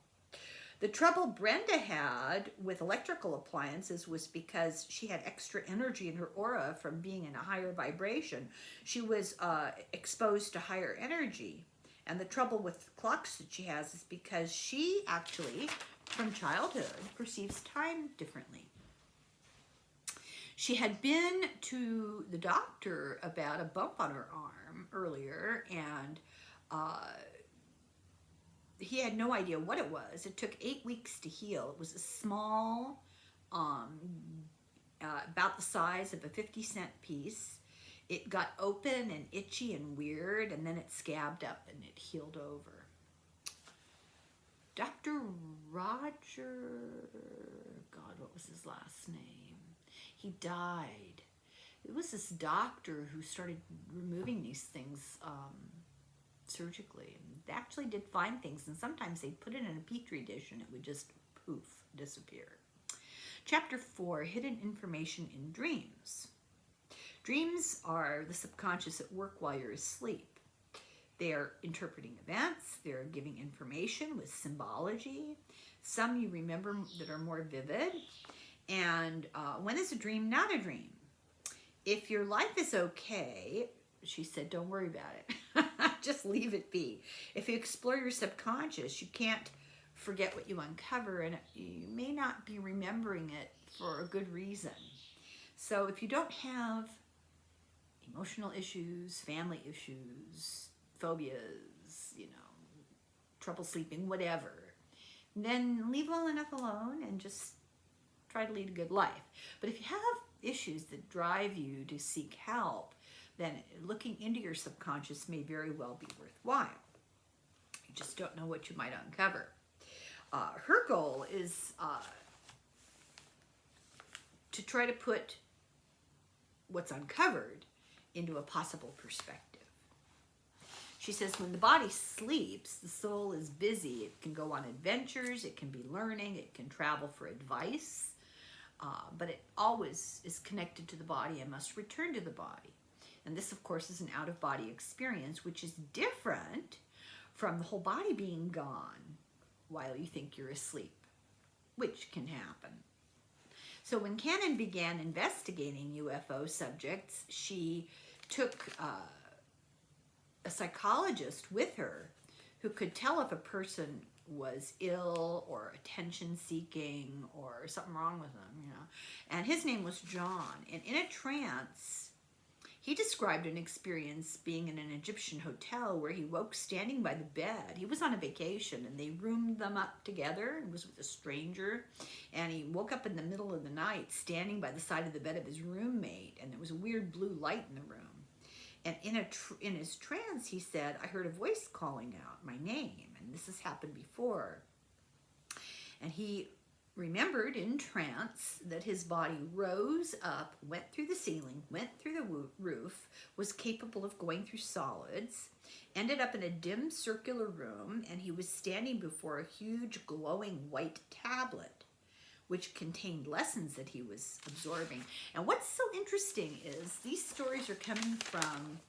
The trouble Brenda had with electrical appliances was because she had extra energy in her aura from being in a higher vibration. She was exposed to higher energy. And the trouble with clocks that she has is because she actually, from childhood, perceives time differently. She had been to the doctor about a bump on her arm earlier, and he had no idea what it was. It took 8 weeks to heal. It was a small, about the size of a 50-cent piece. It got open and itchy and weird, and then it scabbed up and it healed over. Dr. Roger, God, what was his last name? He died. It was this doctor who started removing these things surgically. They actually did find things, and sometimes they'd put it in a petri dish and it would just poof, disappear. Chapter 4, Hidden Information in Dreams. Dreams are the subconscious at work while you're asleep. They're interpreting events, they're giving information with symbology. Some you remember that are more vivid. And when is a dream not a dream? If your life is okay, she said, don't worry about it. Just leave it be. If you explore your subconscious, you can't forget what you uncover, and you may not be remembering it for a good reason. So if you don't have emotional issues, family issues, phobias, trouble sleeping, whatever, then leave well enough alone and just try to lead a good life. But if you have issues that drive you to seek help, then looking into your subconscious may very well be worthwhile. You just don't know what you might uncover. Her goal is to try to put what's uncovered into a possible perspective. She says when the body sleeps, the soul is busy. It can go on adventures, it can be learning, it can travel for advice, but it always is connected to the body and must return to the body. And this, of course, is an out-of-body experience, which is different from the whole body being gone while you think you're asleep, which can happen. So when Cannon began investigating UFO subjects, she took a psychologist with her who could tell if a person was ill or attention-seeking or something wrong with them, And his name was John. And in a trance, he described an experience being in an Egyptian hotel where he woke standing by the bed. He was on a vacation, and they roomed them up together. He was with a stranger, and he woke up in the middle of the night standing by the side of the bed of his roommate, and there was a weird blue light in the room. And in his trance, he said, I heard a voice calling out my name, and this has happened before. And he remembered in trance that his body rose up, went through the ceiling, went through the roof, was capable of going through solids, ended up in a dim circular room, and he was standing before a huge glowing white tablet which contained lessons that he was absorbing. And what's so interesting is these stories are coming from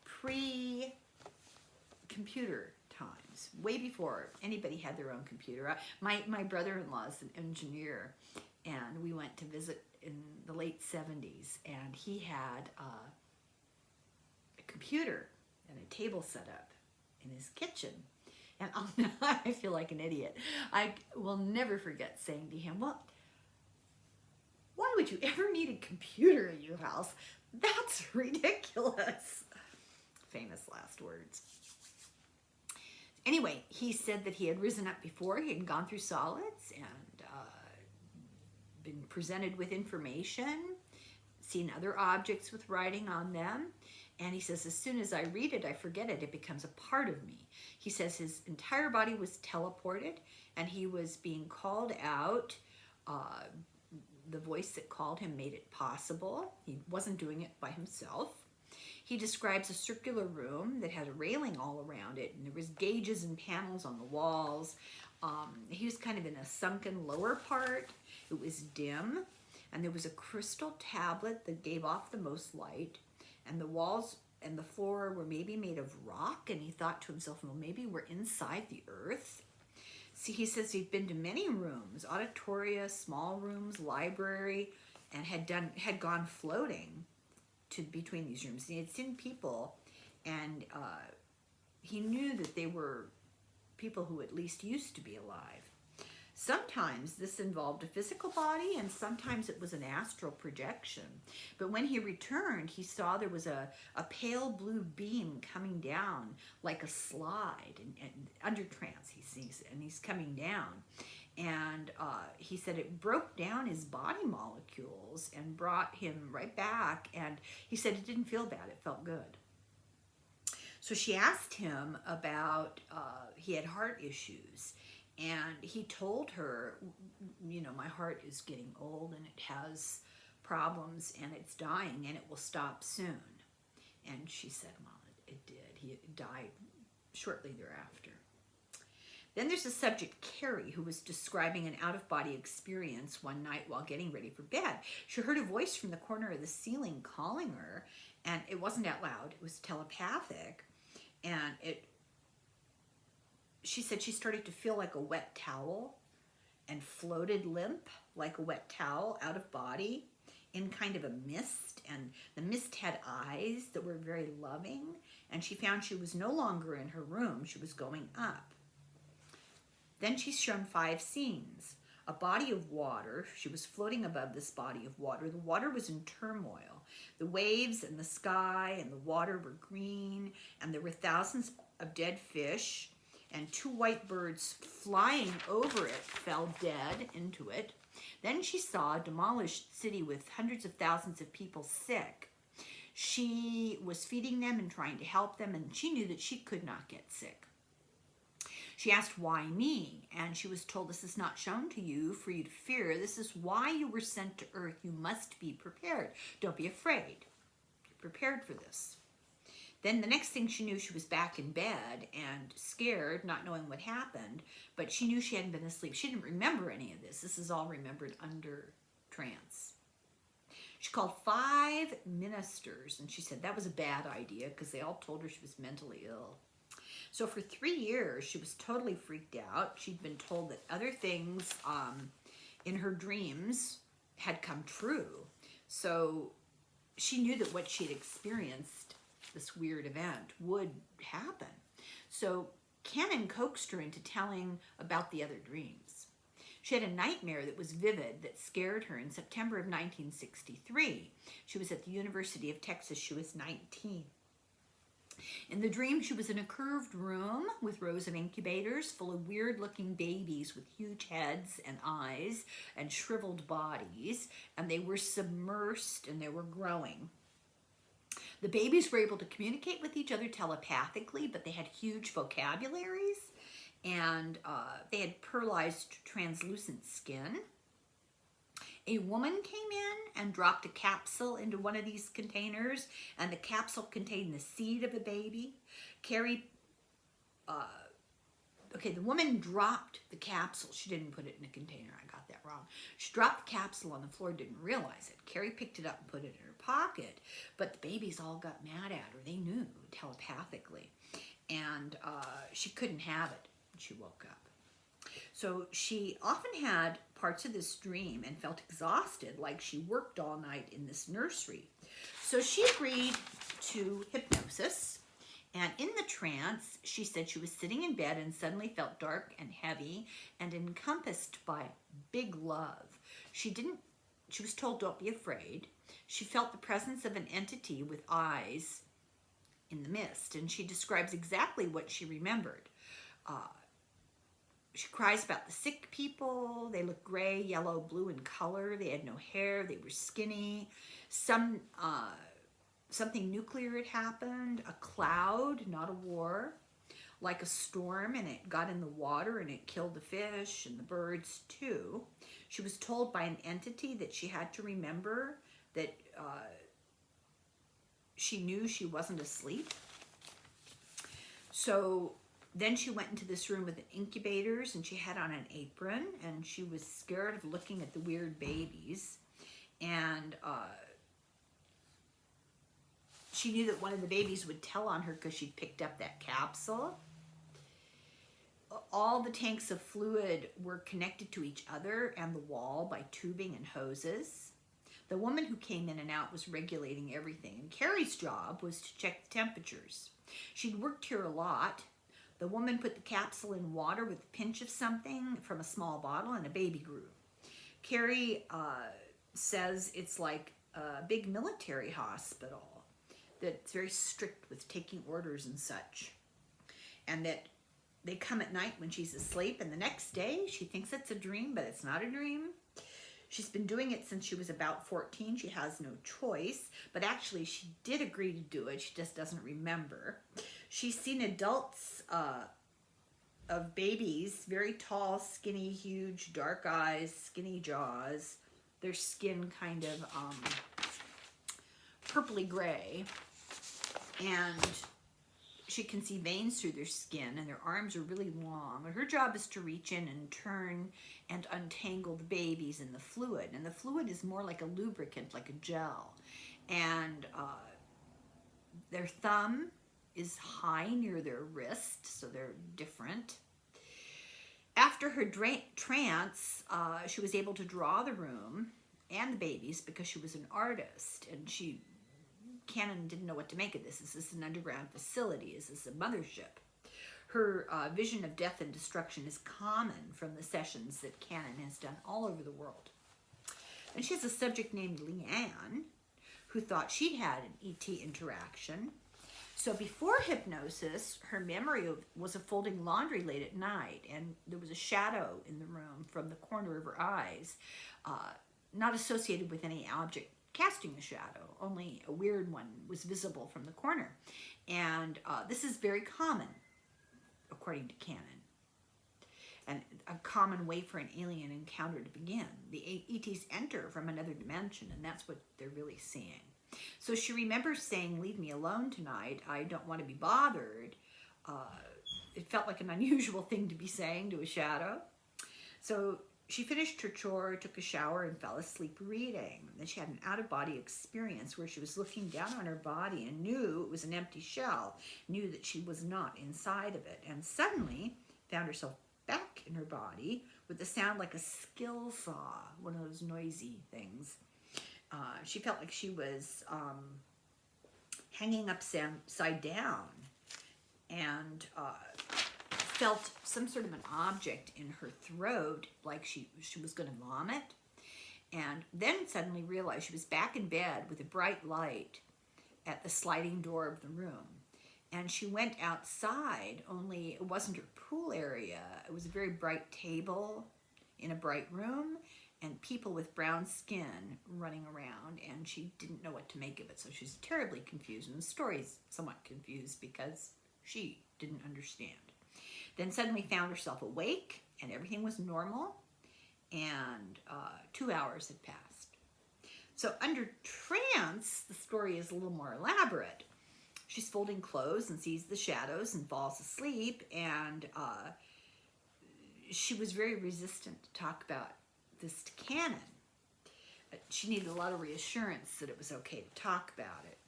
pre-computer times, way before anybody had their own computer. My brother-in-law is an engineer, and we went to visit in the late 70s, and he had a computer and a table set up in his kitchen. And I feel like an idiot. I will never forget saying to him, well, why would you ever need a computer in your house? That's ridiculous. Famous last words. Anyway, he said that he had risen up before. He had gone through solids and been presented with information, seen other objects with writing on them. And he says, as soon as I read it, I forget it. It becomes a part of me. He says his entire body was teleported and he was being called out. The voice that called him made it possible. He wasn't doing it by himself. He describes a circular room that had a railing all around it, and there was gauges and panels on the walls. He was kind of in a sunken lower part. It was dim, and there was a crystal tablet that gave off the most light, and the walls and the floor were maybe made of rock, and he thought to himself, well, maybe we're inside the earth. See, he says he'd been to many rooms, auditoria, small rooms, library, and had gone floating to between these rooms. He had seen people, and he knew that they were people who at least used to be alive. Sometimes this involved a physical body, and sometimes it was an astral projection. But when he returned, he saw there was a pale blue beam coming down like a slide, and under trance he sees it, and he's coming down. And he said it broke down his body molecules and brought him right back. And he said it didn't feel bad, it felt good. So she asked him about, he had heart issues. And he told her, you know, my heart is getting old and it has problems and it's dying and it will stop soon. And she said, well, it did. He died shortly thereafter. Then there's the subject, Carrie, who was describing an out-of-body experience one night while getting ready for bed. She heard a voice from the corner of the ceiling calling her, and it wasn't out loud, it was telepathic. And she said she started to feel like a wet towel and floated limp like a wet towel out of body in kind of a mist. And the mist had eyes that were very loving. And she found she was no longer in her room. She was going up. Then she's shown 5 scenes. A body of water. She was floating above this body of water. The water was in turmoil. The waves and the sky and the water were green. And there were thousands of dead fish. And 2 white birds flying over it fell dead into it. Then she saw a demolished city with hundreds of thousands of people sick. She was feeding them and trying to help them, and she knew that she could not get sick. She asked, why me? And she was told, this is not shown to you for you to fear. This is why you were sent to earth. You must be prepared. Don't be afraid. You're prepared for this. Then the next thing she knew, she was back in bed and scared, not knowing what happened, but she knew she hadn't been asleep. She didn't remember any of this. This is all remembered under trance. She called 5 ministers, and she said that was a bad idea because they all told her she was mentally ill. So for 3 years, she was totally freaked out. She'd been told that other things in her dreams had come true. So she knew that what she'd experienced, this weird event, would happen. So Canon coaxed her into telling about the other dreams. She had a nightmare that was vivid that scared her in September of 1963. She was at the University of Texas. She was 19. In the dream, she was in a curved room with rows of incubators full of weird-looking babies with huge heads and eyes and shriveled bodies, and they were submersed and they were growing. The babies were able to communicate with each other telepathically, but they had huge vocabularies, and they had pearlized translucent skin. A woman came in and dropped a capsule into one of these containers, and the capsule contained the seed of a baby. The woman dropped the capsule. She didn't put it in a container. I got that wrong. She dropped the capsule on the floor, didn't realize it. Carrie picked it up and put it in her pocket, but the babies all got mad at her. They knew telepathically, and she couldn't have it. She woke up. So she often had parts of this dream and felt exhausted, like she worked all night in this nursery. So she agreed to hypnosis, and in the trance, she said she was sitting in bed and suddenly felt dark and heavy and encompassed by big love. She was told, don't be afraid. She felt the presence of an entity with eyes in the mist, and she describes exactly what she remembered. She cries about the sick people. They looked gray, yellow, blue in color. They had no hair. They were skinny. Some something nuclear had happened, a cloud, not a war, like a storm, and it got in the water and it killed the fish and the birds too. She was told by an entity that she had to remember that she knew she wasn't asleep. So then she went into this room with incubators, and she had on an apron, and she was scared of looking at the weird babies. And she knew that one of the babies would tell on her because she'd picked up that capsule. All the tanks of fluid were connected to each other and the wall by tubing and hoses. The woman who came in and out was regulating everything, and Carrie's job was to check the temperatures. She'd worked here a lot. The woman put the capsule in water with a pinch of something from a small bottle, and a baby grew. Carrie says it's like a big military hospital that's very strict with taking orders and such, and that they come at night when she's asleep, and the next day she thinks it's a dream, but it's not a dream. She's been doing it since she was about 14. She has no choice, but actually she did agree to do it. She just doesn't remember. She's seen adults of babies, very tall, skinny, huge, dark eyes, skinny jaws, their skin kind of purpley gray, and she can see veins through their skin, and their arms are really long. And her job is to reach in and turn and untangle the babies in the fluid. And the fluid is more like a lubricant, like a gel. And their thumb is high near their wrist, so they're different. After her trance, she was able to draw the room and the babies because she was an artist, and Cannon didn't know what to make of this. Is this an underground facility? Is this a mothership? Her vision of death and destruction is common from the sessions that Cannon has done all over the world. And she has a subject named Leanne, who thought she had an ET interaction. So before hypnosis, her memory was of folding laundry late at night, and there was a shadow in the room from the corner of her eyes, not associated with any object casting a shadow, only a weird one was visible from the corner. And this is very common, according to Cannon, and a common way for an alien encounter to begin. The ETs enter from another dimension, and that's what they're really seeing. So she remembers saying, "Leave me alone tonight. I don't want to be bothered." It felt like an unusual thing to be saying to a shadow. So she finished her chore, took a shower, and fell asleep reading. Then she had an out-of-body experience where she was looking down on her body and knew it was an empty shell, knew that she was not inside of it, and suddenly found herself back in her body with a sound like a skill saw, one of those noisy things. She felt like she was hanging upside down, and felt some sort of an object in her throat, like she was going to vomit, and then suddenly realized she was back in bed with a bright light at the sliding door of the room. And she went outside, only it wasn't her pool area. It was a very bright table in a bright room, and people with brown skin running around, and she didn't know what to make of it. So she's terribly confused, and the story's somewhat confused because she didn't understand. Then suddenly found herself awake, and everything was normal, and 2 hours had passed. So under trance, the story is a little more elaborate. She's folding clothes and sees the shadows and falls asleep, and she was very resistant to talk about this to Cannon. She needed a lot of reassurance that it was okay to talk about it.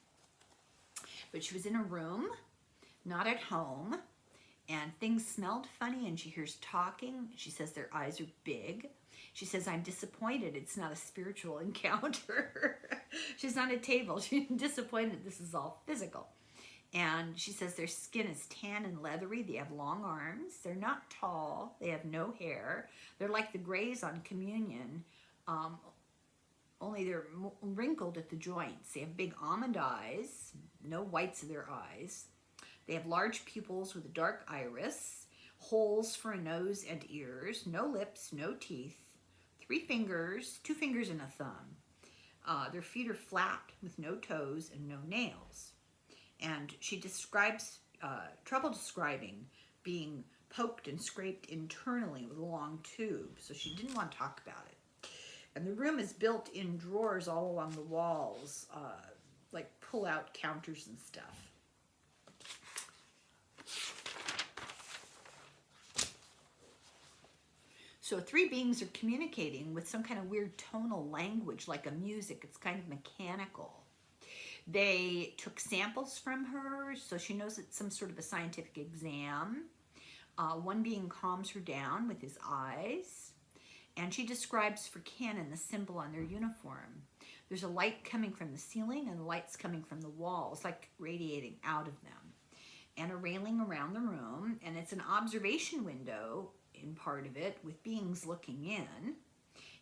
But she was in a room, not at home, and things smelled funny, and she hears talking. She says their eyes are big. She says, "I'm disappointed. It's not a spiritual encounter." She's on a table. She's disappointed. This is all physical. And she says their skin is tan and leathery. They have long arms. They're not tall. They have no hair. They're like the grays on communion, only they're wrinkled at the joints. They have big almond eyes, no whites of their eyes. They have large pupils with a dark iris, holes for a nose and ears, no lips, no teeth, 3 fingers, 2 fingers and a thumb. Their feet are flat with no toes and no nails. And she describes, trouble describing being poked and scraped internally with a long tube. So she didn't want to talk about it. And the room is built in drawers all along the walls, like pull-out counters and stuff. So three beings are communicating with some kind of weird tonal language, like a music. It's kind of mechanical. They took samples from her, so she knows it's some sort of a scientific exam. One being calms her down with his eyes. And she describes for Canon the symbol on their uniform. There's a light coming from the ceiling and lights coming from the walls, like radiating out of them. And a railing around the room, and it's an observation window in part of it with beings looking in.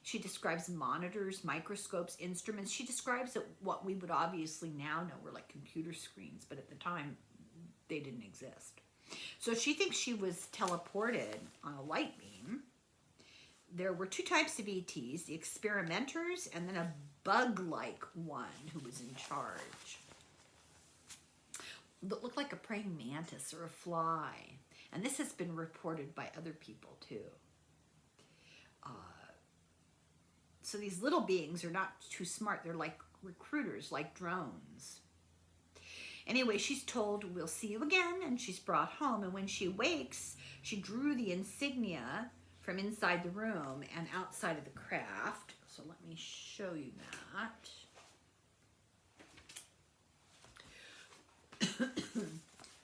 She describes monitors, microscopes, instruments. She describes that what we would obviously now know were like computer screens, but at the time they didn't exist. So she thinks she was teleported on a light beam. There were two types of ETs, the experimenters and then a bug-like one who was in charge. That looked like a praying mantis or a fly. And this has been reported by other people too. So these little beings are not too smart. They're like recruiters, like drones. Anyway, she's told, we'll see you again, and she's brought home. And when she wakes, she drew the insignia from inside the room and outside of the craft. So let me show you that.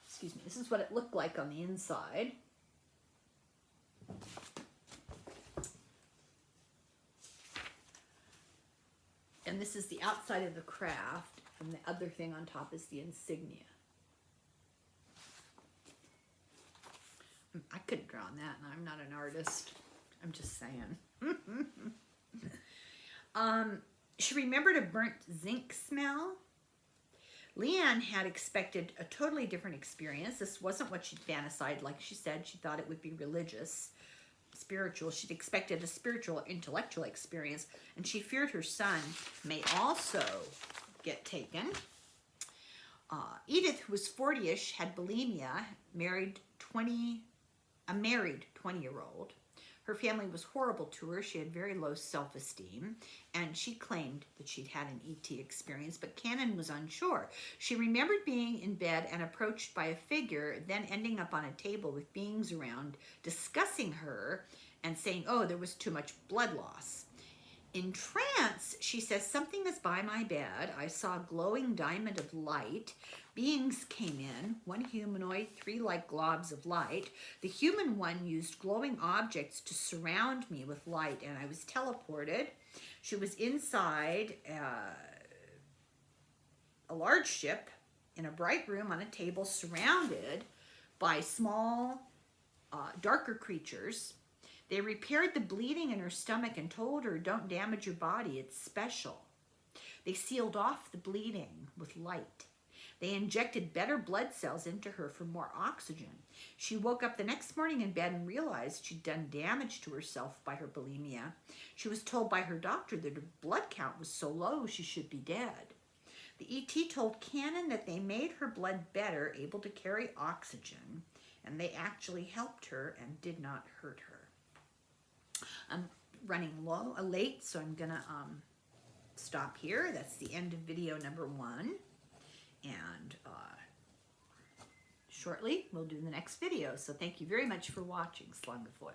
Excuse me. This is what it looked like on the inside. And this is the outside of the craft, and the other thing on top is the insignia. I could have drawn that, and I'm not an artist. I'm just saying. She remembered a burnt zinc smell. Leanne had expected a totally different experience. This wasn't what she'd fantasized. Like she said, she thought it would be religious, spiritual. She'd expected a spiritual, intellectual experience, and she feared her son may also get taken. Edith, who was 40-ish, had bulimia, a married 20-year-old. Her family was horrible to her. She had very low self-esteem, and she claimed that she'd had an ET experience, but Cannon was unsure. She remembered being in bed and approached by a figure, then ending up on a table with beings around, discussing her and saying, oh, there was too much blood loss. In trance, she says, something is by my bed. I saw a glowing diamond of light. Beings came in, one humanoid, three like globs of light. The human one used glowing objects to surround me with light, and I was teleported. She was inside a large ship in a bright room on a table surrounded by small, darker creatures. They repaired the bleeding in her stomach and told her, don't damage your body, it's special. They sealed off the bleeding with light. They injected better blood cells into her for more oxygen. She woke up the next morning in bed and realized she'd done damage to herself by her bulimia. She was told by her doctor that her blood count was so low she should be dead. The ET told Cannon that they made her blood better, able to carry oxygen, and they actually helped her and did not hurt her. I'm running late, so I'm gonna stop here. That's the end of video number 1. And shortly we'll do the next video. So thank you very much for watching. Slung the foil.